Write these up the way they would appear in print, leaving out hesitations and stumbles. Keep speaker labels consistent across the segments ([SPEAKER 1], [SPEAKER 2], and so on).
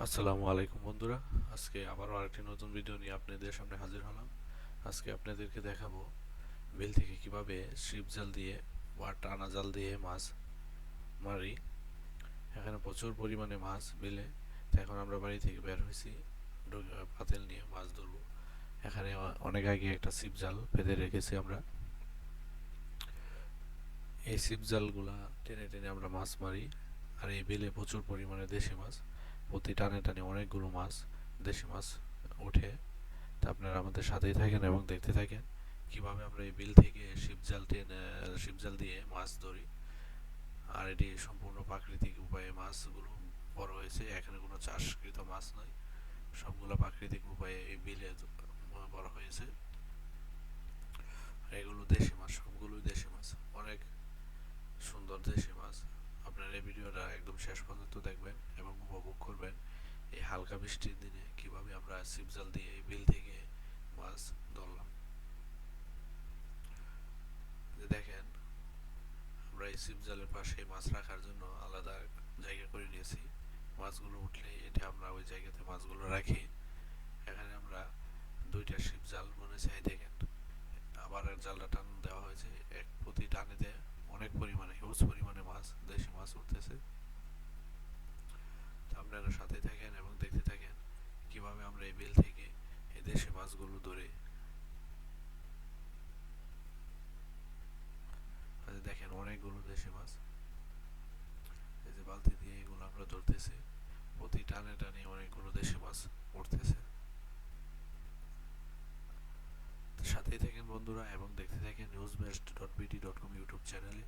[SPEAKER 1] আসসালামু আলাইকুম বন্ধুরা। আজকে আবারও আরেকটি নতুন ভিডিও নিয়ে আপনাদের সামনে হাজির হলাম। আজকে আপনাদেরকে দেখাবো বিল থেকে কিভাবে ছিপ জাল দিয়ে বা টানা জাল দিয়ে মাছ মারি। এখানে প্রচুর পরিমাণে মাছ বিলে। তো এখন আমরা বাড়ি থেকে বের হয়েছি পাতিল নিয়ে মাছ ধরবো। এখানে অনেক আগে একটা ছিপ জাল বেঁধে রেখেছি আমরা। এই ছিপ জালগুলা টেনে টেনে আমরা মাছ মারি। আর এই বিলে প্রচুর পরিমাণে দেশি মাছ, প্রতি টানে টানে অনেকগুলো মাছ, দেশি মাছ ওঠে। তা আপনারা আমাদের সাথেই থাকেন এবং দেখতে থাকেন কিভাবে আমরা এই বিল থেকে শিপজাল দিয়ে মাছ ধরি। আর এটি সম্পূর্ণ প্রাকৃতিক উপায়ে মাছগুলো বড় হয়েছে। এখানে কোনো চাষকৃত মাছ নয়, সবগুলো প্রাকৃতিক উপায়ে এই বিলে বড় হয়েছে। আর এগুলো দেশি মাছ, সবগুলোই দেশি মাছ, অনেক সুন্দর দেশি মাছ। আপনারা এই ভিডিওটা একদম শেষ পর্যন্ত দেখবেন এবং উপভোগ করবেন এই হালকা বৃষ্টির দিনে কিভাবে আমরা শিপজাল দিয়ে এই বিল থেকে মাছ ধরলাম। দেখেন, আমরা এই ছিপ জালের পাশে মাছ রাখার জন্য আলাদা জায়গা করে নিয়েছি। মাছগুলো উঠলে এটা আমরা ওই জায়গাতে মাছগুলো রাখি। এখানে আমরা দুইটা ছিপ জাল বুনেছি, দেখেন। আবার জালটা টান দেওয়া হয়েছে, এক প্রতি টানেতে অনেক পরিমাণে হিউজ পরিমাণে মাছ, দেশি মাছ উঠতেছে। তো আপনারা সাথে থাকেন এবং দেখতে থাকেন কিভাবে আমরা এই বিল থেকে এই দেশি মাছগুলো ধরে। দেখেন অনেকগুলো দেশি মাছ, এই যে বালতি দিয়ে এগুলো আমরা ধরতেছি। প্রতি টানে টানে অনেকগুলো দেশি মাছ উঠতেছে। সাথেই থাকেন বন্ধুরা এবং দেখতে থাকেন newsbest.bt.com ইউটিউব চ্যানেলে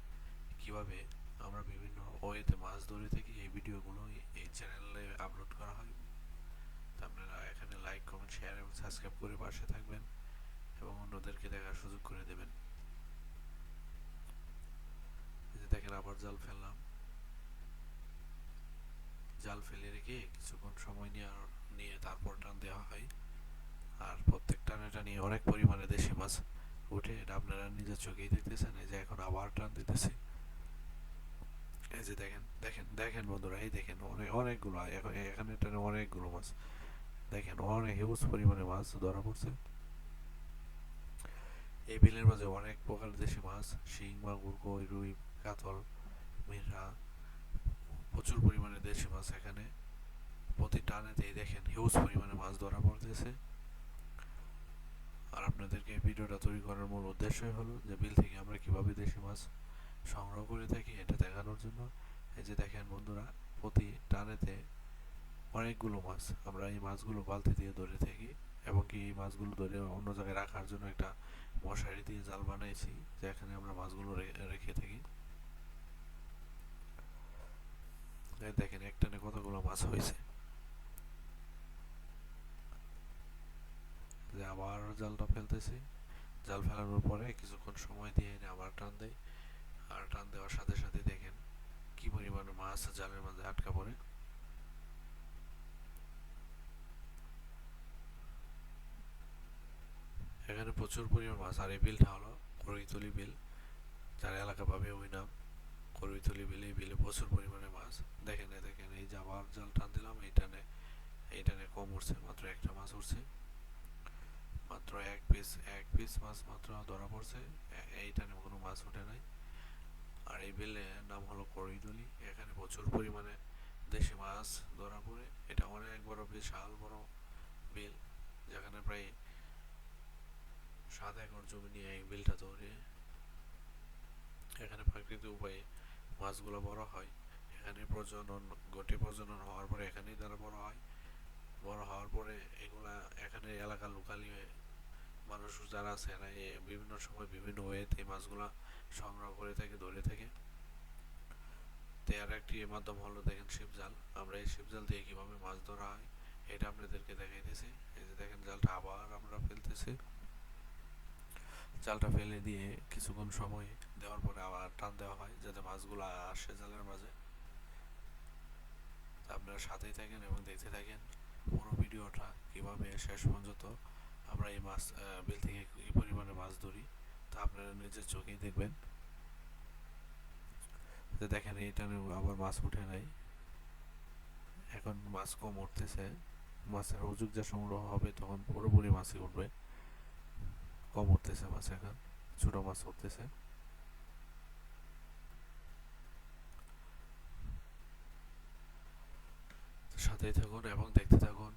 [SPEAKER 1] কিভাবে আমরা বিভিন্ন ওয়েতে মাছ ধরে থাকি। এই ভিডিওগুলো এই চ্যানেলে আপলোড করা হয়। আপনারা এখানে লাইক, কমেন্ট, শেয়ার এবং সাবস্ক্রাইব করে পাশে থাকবেন এবং অন্যদেরকে দেখার সুযোগ করে দেবেন। এই যে দেখেন, আবার জাল ফেললাম। জাল ফেলে রেখে কিছুক্ষণ সময় নিয়ে তারপর টান দেওয়া হয়। আর প্রত্যেক টানে টানে অনেক পরিমাণে দেশি মাছ উঠে, এটা আপনারা নিজের চোখেই দেখতেছেন। এই যে এখন আবার টান দিতেছে। এই যে দেখেন দেখেন দেখেন বন্ধুরা, এই দেখেন অনেকগুলো এখানে টানে অনেকগুলো মাছ। দেখেন অনেক হিউজ পরিমাণে মাছ ধরা পড়ছে। এই বিলের মাঝে অনেক প্রকার দেশি মাছ, শিং, মাগুর, কই, রুই, কাতল, মিরহা, প্রচুর পরিমাণে দেশি মাছ এখানে প্রতি টানেতেই দেখেন হিউজ পরিমাণে মাছ ধরা পড়তেছে। আর আপনাদেরকে এই ভিডিওটা তৈরি করার মূল উদ্দেশ্যই হলো যে বিল থেকে আমরা কিভাবে দেশি মাছ সংগ্রহ করে থাকি এটা দেখানোর জন্য। এই যে দেখেন বন্ধুরা, প্রতি টানেতে অনেকগুলো মাছ। আমরা এই মাছগুলো বালতি দিয়ে ধরে থাকি এবং কি এই মাছগুলো ধরে অন্য জায়গায় রাখার জন্য একটা মশারি দিয়ে জাল বানাইছি, যেখানে আমরা মাছগুলো রেখে থাকি। দেখেন একটানে কতগুলো মাছ হয়েছে। যে আবার জালটা ফেলতেছি। জাল ফেলানোর পরে কিছুক্ষণ সময় দিয়ে এনে আবার টান দেয়। আর টান দেওয়ার সাথে সাথে দেখেন কি পরিমাণে মাছ জালের মাঝে আটকা পড়ে। এখানে প্রচুর পরিমাণ মাছ। আর এই বিলটা হলো করইতলি বিল, যার এলাকা পাবে ওই নাম করইতলি বিল। এই বিলে প্রচুর পরিমাণে মাছ। দেখেন দেখেন, এই যে আবার জাল টান দিলাম, এইটানে কম উঠছে, মাত্র একটা মাছ উঠছে, মাত্র এক পিস মাছ মাত্র ধরা পড়ছে। এইটানে কোনো মাছ ওঠে নাই। আর এই বিলের নাম হলো করইতলি। এখানে প্রচুর পরিমাণে দেশি মাছ ধরা পড়ে। এটা অনেক বড়, বিশাল বড় বিল, যেখানে প্রায় 7 একর জমি নিয়ে এই বিলটা তৈরি। এখানে প্রাকৃতিক উপায়ে মাছগুলো বড় হয়। এখানে প্রজনন হওয়ার পরে এখানেই তারা বড় হয়। বড় হওয়ার পরে এগুলা এখানে এলাকার লোকালি মানুষ যারা আছে এরা বিভিন্ন সময় বিভিন্ন ওয়েতে এই মাছগুলা সংগ্রহ করে থাকে, ধরে থাকে। তো আর একটি মাধ্যম হলো দেখেন শিপজাল। আমরা এই শিপজাল দিয়ে কিভাবে মাছ ধরা হয় এটা আপনাদেরকে দেখাইতেছি। এই যে দেখেন, জালটা আবার আমরা ফেলতেছি। জালটা ফেলে দিয়ে কিছুক্ষণ সময় দেওয়ার পরে আবার টান দেওয়া হয় যাতে মাছগুলো আসে জালের মাঝে। আপনারা সাথেই থাকেন এবং দেখতে থাকেন পুরো ভিডিওটা কিভাবে শেষ পর্যন্ত আমরা এই মাছ বিল থেকে কি পরিমাণে মাছ ধরি তা আপনারা নিজের চোখেই দেখবেন। যে দেখেন এইটানে আবার মাছ উঠে নাই। এখন মাছ কম উঠতেছে, মাছের হুজুগ যা সংগ্রহ হবে তখন পুরোপুরি মাছই উঠবে। কম উঠতেছে মাছ, এখন ছোট মাছ উঠতেছে। সাথেই থাকুন এবং দেখতে থাকুন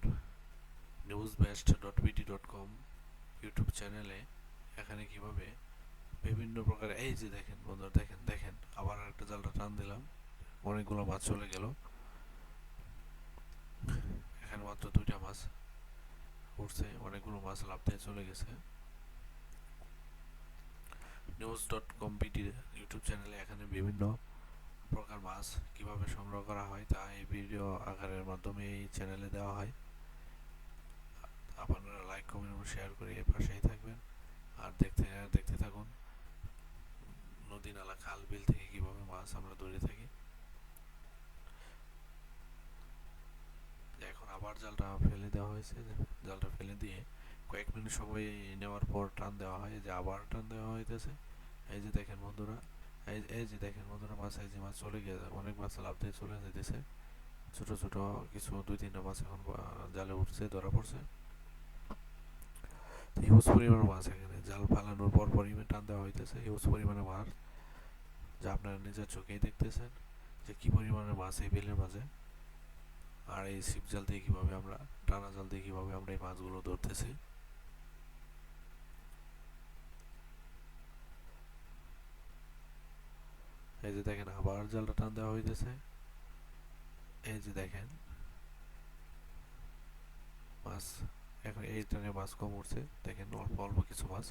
[SPEAKER 1] newsbest.bt.com ইউটিউব চ্যানেলে। এখানে কিভাবে বিভিন্ন প্রকার, এই যে দেখেন বন্ধুরা, দেখেন দেখেন আবার একটা জালটা টান দিলাম, অনেকগুলো মাছ চলে গেল। এখানে মাত্র 2টা মাছ উঠছে, অনেকগুলো মাছ লাফ দিয়ে চলে গেছে। news.com.bt ইউটিউব চ্যানেলে এখানে বিভিন্ন প্রকার মাছ কিভাবে সংগ্রহ করা হয় তা এই ভিডিও আকারের মাধ্যমে এই চ্যানেলে দেওয়া হয়। আপনারা লাইক কমেন্ট এবং শেয়ার করে এর পাশেই থাকবেন আর দেখতে থাকুন নদী নালা খাল বিল থেকে কিভাবে মাছ আমরা ধরে থাকি। এখন আবার জালটা ফেলে দেওয়া হয়েছে, জালটা ফেলে দিয়ে কয়েক মিনিট সময় নেওয়ার পর টান দেওয়া হয়, যে আবার টান দেওয়া হইতেছে। এই যে দেখেন বন্ধুরা, এই যে দেখেন বন্ধুরা, মাছ, এই যে মাছ চলে গেছে, অনেক মাছ লাফ দিয়ে চলে যেতেছে। ছোট ছোট কিছু 2-3টা মাছ এখন জালে উঠছে, ধরা পড়ছে। হিউজ পরিমাণে মাছ, এখানে জাল ফালানোর পর পরিমাণ টান দেওয়া হইতেছে, হিউজ পরিমাণে মাছ, যা আপনারা নিজের চোখেই দেখতেছেন যে কি পরিমাণে মাছ এই বিলের মাঝে। আর এই ছিপ জাল দিয়ে কিভাবে আমরা, টানা জাল দিয়ে কিভাবে আমরা এই মাছগুলো ধরতেছি। এই যে দেখেন আবার জালটা টান দেওয়া হইতেছে। এই যে দেখেন মাছ, এখন এই টানে মাছ কম উঠছে, দেখেন অল্প অল্প কিছু মাছ,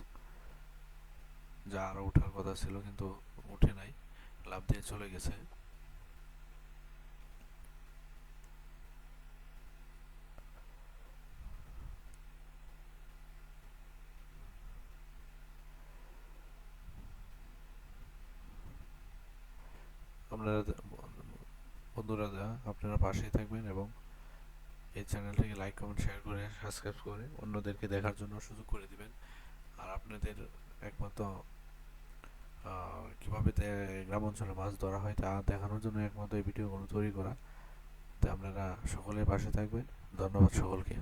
[SPEAKER 1] যা আরো ওঠার কথা ছিল কিন্তু উঠে নাই, লাফ দিয়ে চলে গেছে। আপনারা বন্ধুরা আপনারা পাশেই থাকবেন এবং এই চ্যানেলটিকে লাইক কমেন্ট শেয়ার করে সাবস্ক্রাইব করে অন্যদেরকে দেখার জন্য সুযোগ করে দিবেন। আর আপনাদের একমাত্র কীভাবে গ্রাম অঞ্চলে মাছ ধরা হয় তা দেখানোর জন্য একমাত্র এই ভিডিওগুলো তৈরি করা। তো আপনারা সকলের পাশে থাকবেন। ধন্যবাদ সকলকে।